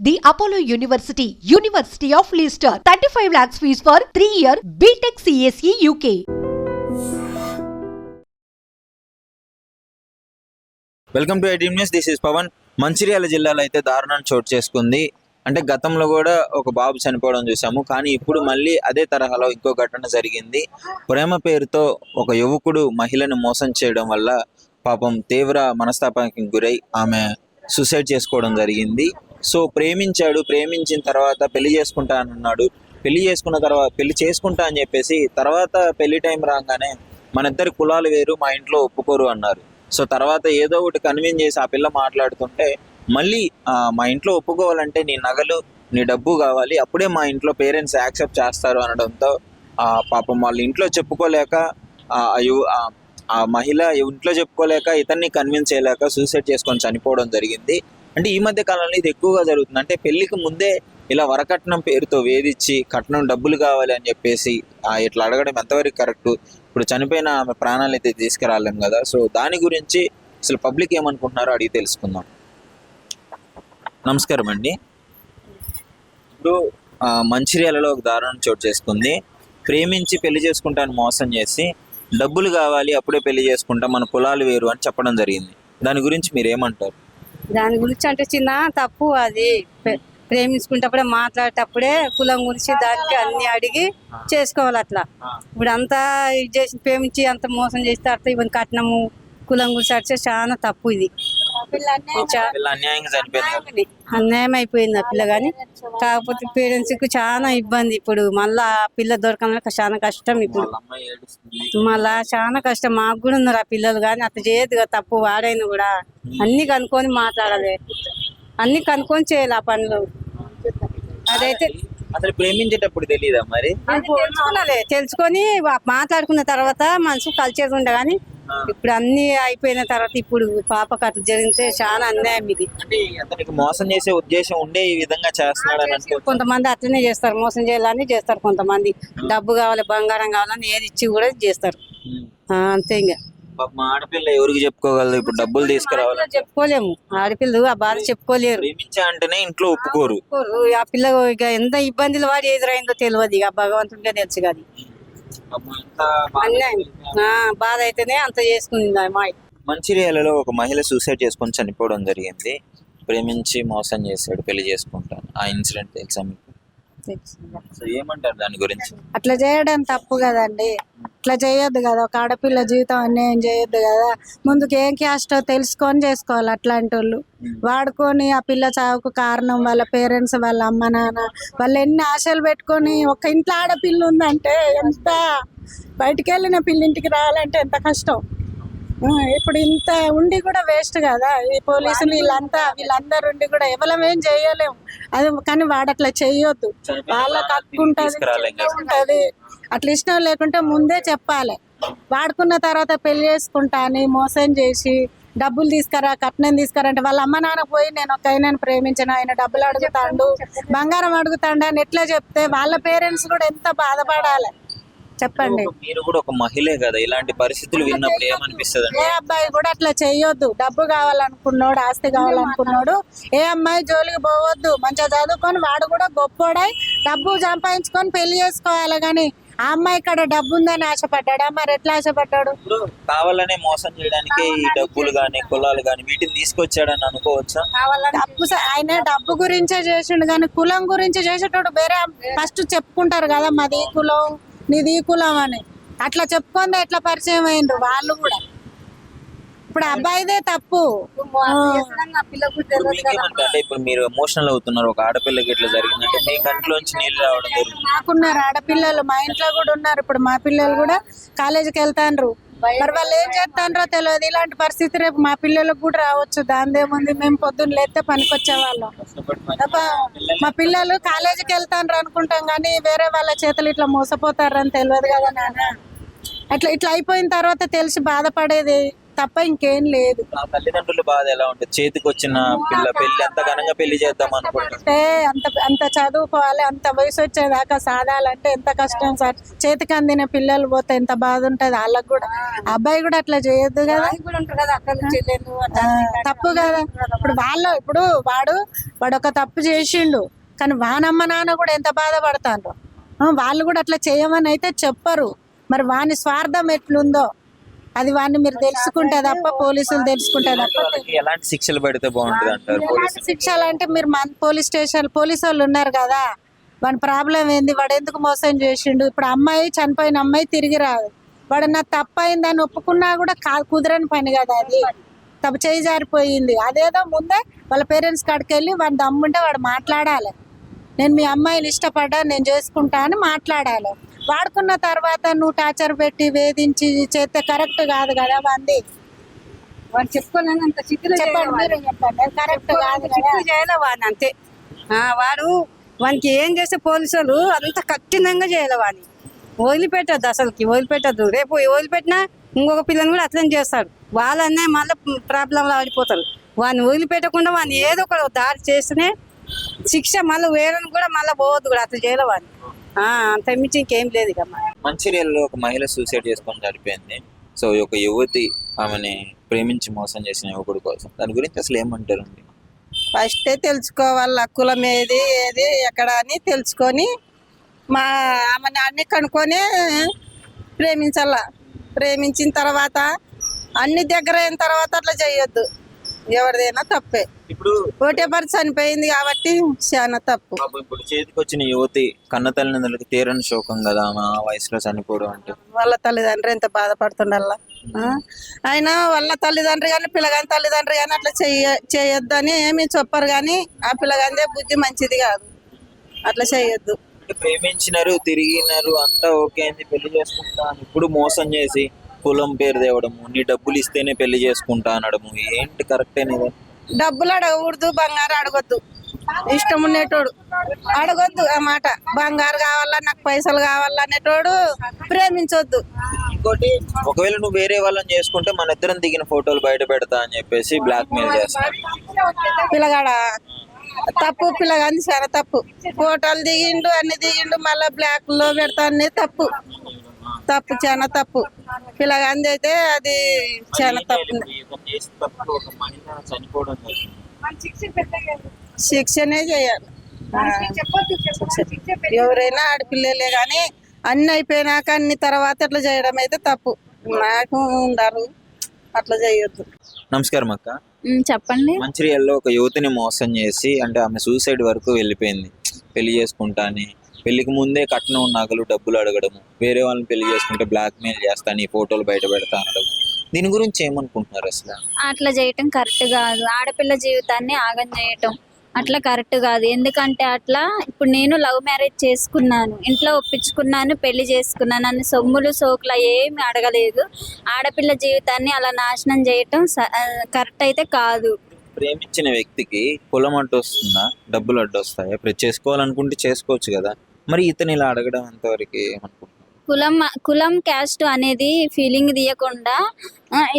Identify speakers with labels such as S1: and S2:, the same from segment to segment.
S1: The Apollo University, University of Leicester. 35 lakhs fees for 3-year BTech CSE UK.
S2: Welcome to iDream news. This is Pavan. Mancherial జిల్లాలో అయితే దారుణం చోటు చేసుకుంది. అంటే గతంలో కూడా ఒక బాబు చనిపోవడం చూసాము, కానీ ఇప్పుడు మళ్ళీ అదే తరహాలో ఇంకో ఘటన జరిగింది. ప్రేమ పేరుతో ఒక యువకుడు మహిళను మోసం చేయడం వల్ల పాపం తీవ్ర మనస్తాపానికి గురై ఆమె సూసైడ్ చేసుకోవడం జరిగింది. సో ప్రేమించిన తర్వాత పెళ్లి చేసుకుంటా అని అన్నాడు. పెళ్లి చేసుకుంటా అని చెప్పేసి తర్వాత పెళ్లి టైం రాగానే మన ఇద్దరి కులాలు వేరు, మా ఇంట్లో ఒప్పుకోరు అన్నారు. సో తర్వాత ఏదో ఒకటి కన్విన్స్ చేసి ఆ పిల్ల మాట్లాడుతుంటే మళ్ళీ మా ఇంట్లో ఒప్పుకోవాలంటే నీ నగలు, నీ డబ్బు కావాలి, అప్పుడే మా ఇంట్లో పేరెంట్స్ యాక్సెప్ట్ చేస్తారు అనడంతో పాపం వాళ్ళ ఇంట్లో చెప్పుకోలేక ఆ మహిళ ఇంట్లో చెప్పుకోలేక ఇతన్ని కన్విన్స్ చేయలేక సూసైడ్ చేసుకొని చనిపోవడం జరిగింది. అంటే ఈ మధ్య కాలంలో ఇది ఎక్కువగా జరుగుతుంది. అంటే పెళ్లికి ముందే ఇలా వరకట్నం పేరుతో వేధించి కట్నం డబ్బులు కావాలి అని చెప్పేసి ఇట్లా అడగడం ఎంతవరకు కరెక్ట్? ఇప్పుడు చనిపోయిన ఆమె ప్రాణాలు అయితే తీసుకురాలేం కదా. సో దాని గురించి అసలు పబ్లిక్ ఏమనుకుంటున్నారో అడిగి తెలుసుకుందాం. నమస్కారం అండి. ఇప్పుడు మంచిర్యాలలో ఒక దారుణం చోటు చేసుకుంది. ప్రేమించి పెళ్లి చేసుకుంటాను మోసం చేసి డబ్బులు కావాలి, అప్పుడే పెళ్లి చేసుకుంటా, మన కులాలు వేరు అని చెప్పడం జరిగింది. దాని గురించి మీరు ఏమంటారు?
S3: దాని గురించి అంటే చిన్న తప్పు అది. ప్రేమించుకుంటప్పుడే మాట్లాడేటప్పుడే కులం గురించి దానికి అన్ని అడిగి చేసుకోవాలి. అట్లా ఇప్పుడు అంతా ఇది చేసి ప్రేమించి అంత మోసం చేస్తే అర్థం ఇవన్నీ కట్నము కులం గురించి అడితే చాలా తప్పు. ఇది అన్యాయం అయిపోయింది ఆ పిల్ల. కానీ కాకపోతే పేరెంట్స్ కు చాలా ఇబ్బంది. ఇప్పుడు మళ్ళా పిల్ల దొరకాలంటే చాలా కష్టం. ఇప్పుడు మళ్ళా చాలా కష్టం. మాకు కూడా ఉన్నారు ఆ పిల్లలు, కానీ అట్లా చేయదు కదా. తప్పు వాడైనా కూడా అన్ని కనుక్కొని మాట్లాడాలి, అన్ని కనుక్కొని చేయాలి ఆ పనులు. అదైతే
S2: అసలు ప్రేమించేటప్పుడు తెలియదా మరి?
S3: తెలుసుకొని మాట్లాడుకున్న తర్వాత మనసు కలిసేది ఉండే. కానీ ఇప్పుడు అన్ని అయిపోయిన తర్వాత ఇప్పుడు పాప కథ జరిగితే చాలా అన్యాయం. ఇది
S2: అతనికి మోసం చేసే ఉద్దేశం ఉండే ఈ విధంగా చేస్తున్నాడు.
S3: కొంతమంది అట్లనే చేస్తారు, మోసం చేయాలని చేస్తారు. కొంతమంది డబ్బు కావాలి, బంగారం కావాలని ఏది ఇచ్చి కూడా చేస్తారు. అంతే. ఇంకా
S2: ఆడపిల్ల ఎవరికి చెప్పుకోగలదు? ఇప్పుడు డబ్బులు తీసుకురావాలి
S3: చెప్పుకోలేము. ఆడపిల్లలు ఆ బాధ చెప్పుకోలేరు.
S2: ప్రేమించా అంటేనే ఇంట్లో ఒప్పుకోరు.
S3: ఆ పిల్ల ఇక ఎంత ఇబ్బందులు వాడి ఎదురైందో తెలియదు. ఇక భగవంతుడికే తెలుసు. కాదు అన్యాయం, బాధ అయితేనే అంత చేసుకుంది అమ్మాయి.
S2: మంచిర్యాలలో ఒక మహిళ సూసైడ్ చేసుకొని చనిపోవడం జరిగింది. ప్రేమించి మోసం చేశాడు, పెళ్లి చేసుకుంటాను. ఆ ఇన్సిడెంట్ తెలుసా మీకు? ఏమంటారు దాని గురించి?
S4: అట్లా చేయడం తప్పు కదండి. అట్లా చేయొద్దు కదా. ఒక ఆడపిల్ల జీవితం అన్యాయం చేయొద్దు కదా. ముందుకు ఏం క్యాస్టో తెలుసుకొని చేసుకోవాలి. అట్లాంటి వాళ్ళు వాడుకొని ఆ పిల్ల చావుకు కారణం వాళ్ళ పేరెంట్స్, వాళ్ళ అమ్మ నాన్న, వాళ్ళు ఎన్ని ఆశలు పెట్టుకొని ఒక ఇంట్లో ఆడపిల్ల ఉందంటే ఎంత, బయటికి వెళ్ళిన పిల్ల ఇంటికి రావాలంటే ఎంత కష్టం. ఇప్పుడు ఇంత ఉండి కూడా వేస్ట్ కదా. ఈ పోలీసులు వీళ్ళందరూ ఉండి కూడా ఎవరం ఏం చేయలేము. అది కానీ వాడట్లా చెయ్యొద్దు. వాళ్ళకి ఉంటది. అట్లా ఇష్టం లేకుంటే ముందే చెప్పాలి. వాడుకున్న తర్వాత పెళ్లి చేసుకుంటా అని మోసం చేసి డబ్బులు తీసుకురా, కట్నం తీసుకురా అంటే వాళ్ళ అమ్మ నాన్న పోయి నేను ఒక ఆయనను ప్రేమించిన, ఆయన డబ్బులు అడుగుతాడు, బంగారం అడుగుతాడు అని ఎట్లా చెప్తే వాళ్ళ పేరెంట్స్ కూడా ఎంత బాధపడాలి చెప్పండి.
S2: మీరు కూడా ఒక మహిళే కదా, ఇలాంటి పరిస్థితులు విన్నప్పుడు ఏమనిపిస్తుంది?
S4: ఏ అబ్బాయి కూడా అట్లా చెయ్యొద్దు. డబ్బు కావాలనుకున్నాడు, ఆస్తి కావాలనుకున్నాడు ఏ అమ్మాయి జోలికి పోవద్దు. మంచిగా చదువుకొని వాడు కూడా గొప్పోడై డబ్బు సంపాదించుకొని పెళ్లి చేసుకోవాలి. కానీ ఆ అమ్మాయి ఇక్కడ డబ్బు ఉందని ఆశపడ్డా, మరి ఎట్లా ఆశపడ్డాడు?
S2: కావాలనే మోసం చేయడానికి ఈ డబ్బులు గాని కులాలు గాని వీటిని తీసుకొచ్చాడని అనుకోవచ్చా?
S4: ఆయన డబ్బు గురించే చేసిండు, కానీ కులం గురించి చేసేటోడు వేరే ఫస్ట్ చెప్పుకుంటారు కదా, మాది కులం నీది కులం అని. అట్లా చెప్పుకుందా ఎట్లా పరిచయం అయిండ్రు వాళ్ళు కూడా. ఇప్పుడు అబ్బాయిదే తప్పు.
S2: అంటే ఇప్పుడు మీరు ఎమోషనల్ అవుతున్నారు. ఒక ఆడపిల్లకి ఇట్లా జరిగిందంటే మీ కంట్లోంచి నీళ్ళు రావడం జరుగుతుంది.
S4: నాకున్నారు ఆడపిల్లలు, మా ఇంట్లో కూడా ఉన్నారు. ఇప్పుడు మా పిల్లలు కూడా కాలేజీకి వెళ్తాండ్రు. మరి వాళ్ళు ఏం చేస్తాండ్రో తెలియదు. ఇలాంటి పరిస్థితి రేపు మా పిల్లలకు కూడా రావచ్చు. దానిదేముంది, మేము పొద్దున్న లేస్తే పనికొచ్చే వాళ్ళం. మా పిల్లలు కాలేజీకి వెళ్తాండ్రు అనుకుంటాం, కానీ వేరే వాళ్ళ చేతులు ఇట్లా మోసపోతారని తెలియదు కదా నాన్న. ఇట్లా అయిపోయిన తర్వాత తెలిసి బాధపడేది తప్ప ఇంకేం లేదు.
S2: ఆ తల్లిదండ్రుల బాధ ఎలా ఉంటుంది? చేతికి వచ్చిన పిల్ల పెళ్లి ఎంత ఘనంగా పెళ్లి చేద్దాం అనుకుంటారు.
S4: అంటే అంత అంత చదువుకోవాలి, అంత వయసు వచ్చేదాకా సాధాలంటే ఎంత కష్టం సార్. చేతికి అందిన పిల్లలు పోతే ఎంత బాధ ఉంటది వాళ్ళకి కూడా. అబ్బాయి కూడా అట్లా చేయొద్దు కదా, తప్పు కదా. ఇప్పుడు వాడు ఒక తప్పు చేసిండు, కానీ వానమ్మ నాన్న కూడా ఎంత బాధపడతారు. వాళ్ళు కూడా అట్లా చేయమని అయితే చెప్పరు. మరి వాని స్వార్థం ఎట్లుందో అది వాడిని మీరు తెలుసుకుంటే తప్ప, పోలీసులు తెలుసుకుంటే తప్ప.
S2: వాళ్ళకి ఎలాంటి శిక్షలు పెడితే బాగుంటుంది అంటారు?
S4: ఎలాంటి శిక్షలు అంటే మీరు మన పోలీస్ స్టేషన్ పోలీసు వాళ్ళు ఉన్నారు కదా, వాడి ప్రాబ్లం ఏంది, వాడు ఎందుకు మోసం చేసిండు. ఇప్పుడు అమ్మాయి చనిపోయిన అమ్మాయి తిరిగి రాదు, వాడు నా తప్పు అయిందని ఒప్పుకున్నా కూడా కుదరని పని కదా అది. తప్పు చేయి జారిపోయింది, అదేదో ముందే వాళ్ళ పేరెంట్స్ కాడికి వెళ్ళి వాడి దమ్ముంటే వాడు మాట్లాడాలి. నేను మీ అమ్మాయిని ఇష్టపడ్డా, నేను చేసుకుంటా అని మాట్లాడాలి. వాడుకున్న తర్వాత నువ్వు టార్చర్ పెట్టి వేధించి చేస్తే కరెక్ట్ కాదు కదా. వాంది
S3: వాడు చెప్పుకోలేనంత
S4: చెప్పండి, మీరే చెప్పండి, కరెక్ట్ కాదు కదా.
S3: చేయాలి వాడిని అంతే. వాడు వానికి ఏం చేస్తే పోలీసు వాళ్ళు అంత కఠినంగా చేయాలి. వాడిని వదిలిపెట్టద్దు, అసలుకి వదిలిపెట్టద్దు. రేపు వదిలిపెట్టినా ఇంకొక పిల్లని కూడా అట్లనే చేస్తాడు. వాళ్ళనే మళ్ళీ ప్రాబ్లంలో ఆడిపోతారు. వాడిని వదిలిపెట్టకుండా వాడిని ఏదో ఒక దారి చేస్తేనే శిక్ష, మళ్ళీ వేరేని కూడా మళ్ళీ పోవద్దు కూడా, అట్లా చేయాలి వాడిని. అంత మించి ఇంకేం లేదు ఇక.
S2: మంచిర్యాలలో ఒక మహిళ సూసైడ్ చేసుకొని చనిపోయింది. సో ఒక యువతి ఆమెని ప్రేమించి మోసం చేసిన యువకుడి కోసం, దాని గురించి అసలు ఏమంటారండి?
S5: ఫస్టే తెలుసుకోవాలి కులం ఏది ఏది ఎక్కడ అని తెలుసుకొని ఆమెను అన్ని కనుక్కొని ప్రేమించాల. ప్రేమించిన తర్వాత అన్ని దగ్గర అయిన తర్వాత అట్లా చేయొద్దు. ఎవరిదైనా తప్పే.
S2: ఇప్పుడు
S5: ఒకటే పరిస్థితి చనిపోయింది కాబట్టి చాలా తప్పు.
S2: ఇప్పుడు చేతికి వచ్చిన యువతి కన్న తల్లిదండ్రులకి తీరని శోకం కదా, ఆ వయసులో చనిపోవడం అంటే.
S5: వాళ్ళ తల్లిదండ్రులు ఎంత బాధపడుతుండల్లా. అయినా వాళ్ళ తల్లిదండ్రులు కానీ పిల్లగాని తల్లిదండ్రులు కానీ అట్లా చేయొద్దు అని ఏమి చెప్పరు, కానీ ఆ పిల్లగాందే బుద్ధి మంచిది కాదు, అట్లా చేయొద్దు.
S2: ప్రేమించినారు, తిరిగినారు, అంతా ఓకే అయింది, పెళ్లి చేసుకుంటా అని ఇప్పుడు మోసం చేసి కులం పేరు తేవడము, నీ డబ్బులు ఇస్తేనే పెళ్లి చేసుకుంటా అనడము ఏంటి కరెక్ట్ అనేది?
S5: డబ్బులు అడగకూడదు, బంగారు అడగొద్దు. ఇష్టం ఉండేటోడు అడగొద్దు ఆ మాట. బంగారు కావాలా, నాకు పైసలు కావాలా అనేటోడు ప్రేమించొద్దు.
S2: ఇంకోటి, ఒకవేళ నువ్వు వేరే వాళ్ళని చేసుకుంటే మన ఇద్దరం దిగిన ఫోటోలు బయట పెడతా అని చెప్పేసి బ్లాక్ మెయిల్ చేస్తాను.
S5: పిల్లగాడ తప్పు, పిల్లగాని చాలా తప్పు. ఫోటోలు దిగిండు, అన్ని దిగిండు, మళ్ళీ బ్లాక్ లో పెడతా అన్ని తప్పు. తప్పు, చాలా తప్పు. పిల్లగాంది అయితే అది చాలా తప్పు. శిక్షనే చేయాలి. ఎవరైనా ఆడపిల్లలే కానీ అన్ని అయిపోయినాక అన్ని తర్వాత అట్లా చేయడం అయితే తప్పు. నాకు ఉండరు, అట్లా చేయొద్దు.
S2: నమస్కారం అక్క.
S6: చెప్పండి.
S2: మంచిర్యాలలో ఒక యువతిని మోసం చేసి, అంటే ఆమె సూసైడ్ వరకు వెళ్ళిపోయింది. పెళ్లి చేసుకుంటా అని, పెళ్లికి ముందే కట్నం నగలు డబ్బులు అడగడము, వేరే వాళ్ళని పెళ్లి చేసుకుంటే బ్లాక్ మెయిల్ చేస్తాను, ఈ ఫోటోలు బయట పెడతా అనడం, దీని గురించి ఏమనుకుంటున్నారు అసలు?
S6: అట్లా చేయటం కరెక్ట్ కాదు. ఆడపిల్ల జీవితాన్ని ఆగం చేయటం అట్లా కరెక్ట్ కాదు. ఎందుకంటే అట్లా ఇప్పుడు నేను లవ్ మ్యారేజ్ చేసుకున్నాను, ఇంట్లో ఒప్పించుకున్నాను, పెళ్లి చేసుకున్నాను, నన్ను సొమ్ములు సోకులు ఏమి అడగలేదు. ఆడపిల్ల జీవితాన్ని అలా నాశనం చేయటం కరెక్ట్ అయితే కాదు.
S2: ప్రేమించిన వ్యక్తికి కులం అడ్డు వస్తుందా, డబ్బులు అడ్డు వస్తాయా? ఇప్పుడు చేసుకోవాలనుకుంటే చేసుకోవచ్చు కదా, మరి ఇతను ఇలా అడగడం ఎంతవరకు ఏమనుకుంటున్నారు?
S6: కులం క్యాస్ట్ అనేది ఫీలింగ్ తీయకుండా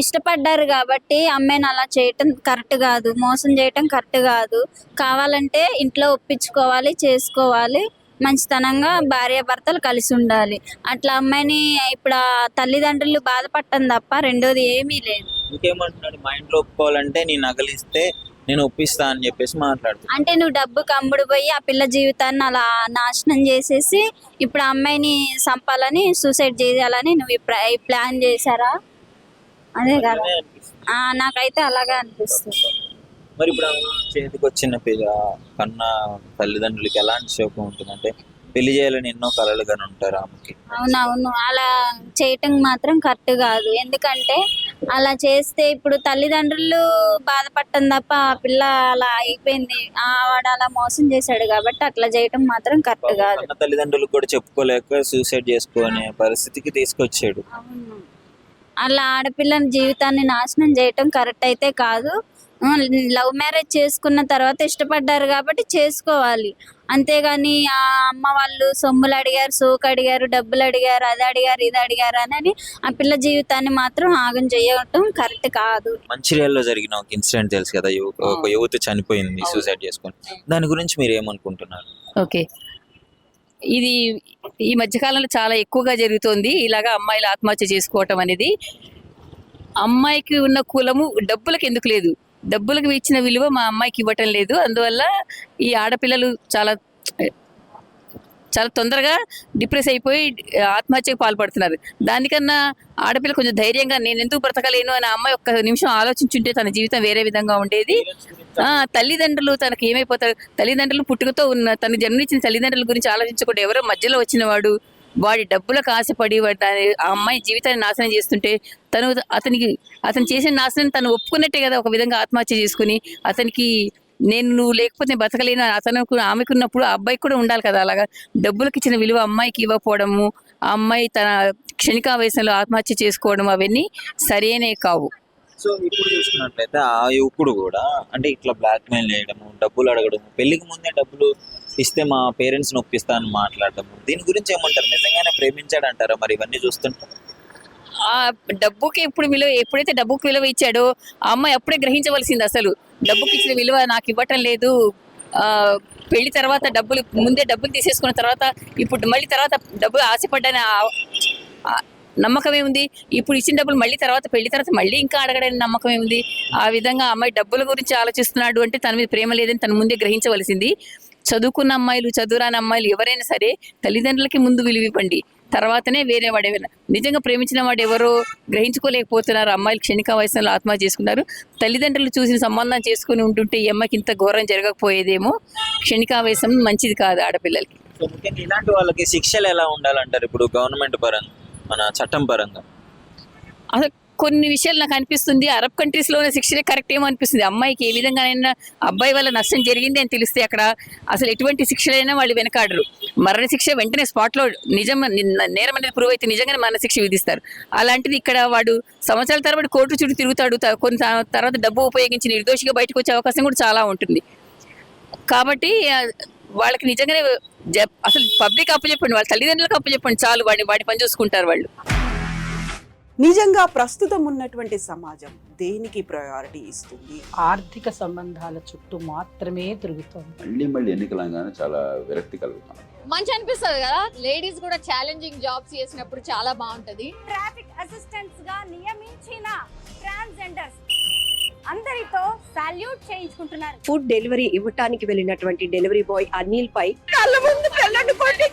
S6: ఇష్టపడ్డారు కాబట్టి అమ్మాయిని అలా చేయటం కరెక్ట్ కాదు, మోసం చేయటం కరెక్ట్ కాదు. కావాలంటే ఇంట్లో ఒప్పించుకోవాలి, చేసుకోవాలి, మంచితనంగా భార్యాభర్తలు కలిసి ఉండాలి. అట్లా అమ్మాయిని ఇప్పుడు తల్లిదండ్రులు బాధపడటం తప్ప రెండోది ఏమీ లేదు.
S2: ఇంకేమంటున్నాడు, మా ఇంట్లో ఒప్పుకోవాలంటే నీ నగలిస్తే నేను ఒప్పిస్తా అని చెప్పేసి మాట్లాడుతున్నా.
S6: అంటే నువ్వు డబ్బు కమ్ముడు పోయి ఆ పిల్ల జీవితాన్ని అలా నాశనం చేసేసి ఇప్పుడు ఆ అమ్మాయిని చంపాలని, సూసైడ్ చేయాలని నువ్వు ఈ ప్లాన్ చేశారా? అదే కదా, నాకైతే అలాగే అనిపిస్తుంది.
S2: మరి ఇప్పుడు చేతికి వచ్చిన కన్న తల్లిదండ్రులకి ఎలాంటి శోకం ఉంటుంది? అంటే పెళ్లి చేయాలని ఎన్నో కలలు కానీ ఉంటారు ఆమెకి.
S6: అవునవును, అలా చేయటం మాత్రం కరెక్ట్ కాదు. ఎందుకంటే అలా చేస్తే ఇప్పుడు తల్లిదండ్రులు బాధపడటం తప్ప ఆ పిల్ల అలా అయిపోయింది, వాడు అలా మోసం చేశాడు కాబట్టి అట్లా చేయటం మాత్రం కరెక్ట్ కాదు.
S2: కన్న తల్లిదండ్రులకు కూడా చెప్పుకోలేక సూసైడ్ చేసుకునే పరిస్థితికి తీసుకొచ్చాడు.
S6: అవును, అలా ఆడపిల్ల జీవితాన్ని నాశనం చేయటం కరెక్ట్ అయితే కాదు. లవ్ మ్యారేజ్ చేసుకున్న తర్వాత ఇష్టపడ్డారు కాబట్టి చేసుకోవాలి. అంతేగాని ఆ అమ్మ వాళ్ళు సొమ్ములు అడిగారు, సోకు అడిగారు, డబ్బులు అడిగారు, అది అడిగారు, ఇది అడిగారు అని ఆ పిల్ల జీవితాన్ని మాత్రం ఆగం చేయటం కరెక్ట్ కాదు.
S2: మంచిర్యాలలో జరిగిన ఒక ఇన్సిడెంట్ తెలుసు కదా, ఒక యువతి చనిపోయింది సూసైడ్ చేసుకొని. దాని గురించి మీరు ఏమనుకుంటున్నారు?
S7: ఓకే, ఇది ఈ మధ్యకాలంలో చాలా ఎక్కువగా జరుగుతోంది. ఇలాగా అమ్మాయిలు ఆత్మహత్య చేసుకోవటం అనేది. అమ్మాయికి ఉన్న కులము డబ్బులకు ఎందుకు లేదు, డబ్బులకు ఇచ్చిన విలువ మా అమ్మాయికి ఇవ్వటం లేదు. అందువల్ల ఈ ఆడపిల్లలు చాలా చాలా తొందరగా డిప్రెస్ అయిపోయి ఆత్మహత్యకు పాల్పడుతున్నారు. దానికన్నా ఆడపిల్ల కొంచెం ధైర్యంగా నేను ఎందుకు బ్రతకలేను అని అమ్మాయి ఒక్క నిమిషం ఆలోచించుంటే తన జీవితం వేరే విధంగా ఉండేది. తల్లిదండ్రులు తనకి ఏమైపోతారు, తల్లిదండ్రులు పుట్టుకతో ఉన్న తను జన్మనిచ్చిన తల్లిదండ్రుల గురించి ఆలోచించకుండా ఎవరో మధ్యలో వచ్చిన వాడి డబ్బులకు ఆశపడి ఆ అమ్మాయి జీవితాన్ని నాశనం చేస్తుంటే అతను చేసిన నాశనం తను ఒప్పుకున్నట్టే కదా ఒక విధంగా ఆత్మహత్య చేసుకుని. అతనికి నువ్వు లేకపోతే నేను బతకలేను అని ఆమెకున్నప్పుడు ఆ అబ్బాయికి కూడా ఉండాలి కదా. అలాగా డబ్బులకు ఇచ్చిన విలువ అమ్మాయికి ఇవ్వకపోవడము, ఆ అమ్మాయి తన క్షణికావేశంలో ఆత్మహత్య చేసుకోవడం అవన్నీ సరైనవి కావు.
S2: సో ఇప్పుడు చూసుకున్నట్లయితే ఆ యువకుడు కూడా అంటే ఇట్లా బ్లాక్ మెయిల్ చేయడము, డబ్బులు అడగడము, పెళ్లికి ముందే డబ్బులు ఇస్తే మా పేరెంట్స్ నొప్పిస్తా అని మాట్లాడటము, దీని గురించి ఏమంటారు? నిజంగానే ప్రేమించాడు అంటారా మరి ఇవన్నీ చూస్తుంటే?
S7: ఆ డబ్బుకి ఎప్పుడైతే డబ్బుకి విలువ ఇచ్చాడో ఆ అమ్మాయి అప్పుడే గ్రహించవలసింది. అసలు డబ్బుకి ఇచ్చిన విలువ నాకు ఇవ్వటం లేదు, పెళ్లి తర్వాత ముందే డబ్బులు తీసేసుకున్న తర్వాత ఇప్పుడు మళ్ళీ తర్వాత డబ్బులు ఆశపడ్డాని నమ్మకం ఏముంది? ఇప్పుడు ఇచ్చిన డబ్బులు మళ్ళీ పెళ్లి తర్వాత మళ్ళీ ఇంకా అడగడానికి నమ్మకం ఏముంది? ఆ విధంగా అమ్మాయి డబ్బుల గురించి ఆలోచిస్తున్నాడు అంటే తన మీద ప్రేమ లేదని తను ముందే గ్రహించవలసింది. చదువుకున్న అమ్మాయిలు, చదువురాని అమ్మాయిలు ఎవరైనా సరే తల్లిదండ్రులకి ముందు విలువ ఇవ్వండి, తర్వాతనే వేరే వాడు ఎవరైనా. నిజంగా ప్రేమించిన వాడు ఎవరో గ్రహించుకోలేకపోతున్నారు. అమ్మాయిలు క్షణిక వయసులో ఆత్మహత్య చేసుకున్నారు. తల్లిదండ్రులు చూసిన సంబంధం చేసుకుని ఉంటుంటే ఈ అమ్మాయికి ఇంత ఘోరం జరగకపోయేదేమో. క్షణికావేశం మంచిది కాదు ఆడపిల్లలకి.
S2: సో ముఖ్యంగా ఇలాంటి వాళ్ళకి శిక్షలు ఎలా ఉండాలంటారు ఇప్పుడు గవర్నమెంట్ పరంగా, మన చట్టం పరంగా?
S7: అసలు కొన్ని విషయాలు నాకు అనిపిస్తుంది అరబ్ కంట్రీస్లోనే శిక్షనే కరెక్ట్ ఏమో అనిపిస్తుంది. అమ్మాయికి ఏ విధంగానైనా అబ్బాయి వల్ల నష్టం జరిగింది అని తెలిస్తే అక్కడ అసలు ఎటువంటి శిక్షలైనా వాళ్ళు వెనకాడరు. మరణ శిక్ష వెంటనే స్పాట్లో నేరం అనేది ప్రూవ్ అయితే నిజంగానే మరణ శిక్ష విధిస్తారు. అలాంటిది ఇక్కడ వాడు సంవత్సరాల తరబడి కోర్టు చుట్టూ తిరుగుతాడు. కొన్ని తర్వాత డబ్బు ఉపయోగించి నిర్దోషిగా బయటకు వచ్చే అవకాశం కూడా చాలా ఉంటుంది. కాబట్టి వాళ్ళకి నిజంగానే అసలు పబ్లిక్ అప్పచెప్పండి, వాళ్ళ తల్లిదండ్రులకు అప్పచెప్పండి, చాలు వాడి పని చూసుకుంటారు వాళ్ళు.
S8: నిజంగా ప్రస్తుతం ఉన్నటువంటి సమాజం దేనికి ప్రయారిటీ ఇస్తుంది?
S9: ఆర్థిక సంబంధాల చుట్టూ మాత్రమే తిరుగుతుంది.
S10: మళ్ళీ ఎన్నికలంగానే చాలా విరక్తి కలుగుతాం.
S11: మంచి అనిపిస్తుంది కదా, లేడీస్ కూడా ఛాలెంజింగ్ జాబ్స్ చేసినప్పుడు చాలా బాగుంటది.
S12: ట్రాఫిక్ అసిస్టెంట్స్ గా నియమించిన ట్రాన్స్జెండర్స్ అందరితో సాల్యూట్ చేయించుకుంటున్నారు.
S13: ఫుడ్ డెలివరీ ఇవ్వటానికి వెళ్ళినటువంటి డెలివరీ బాయ్ అనిల్ పై
S5: కళ్ళ ముందు పిల్లలు కొట్టి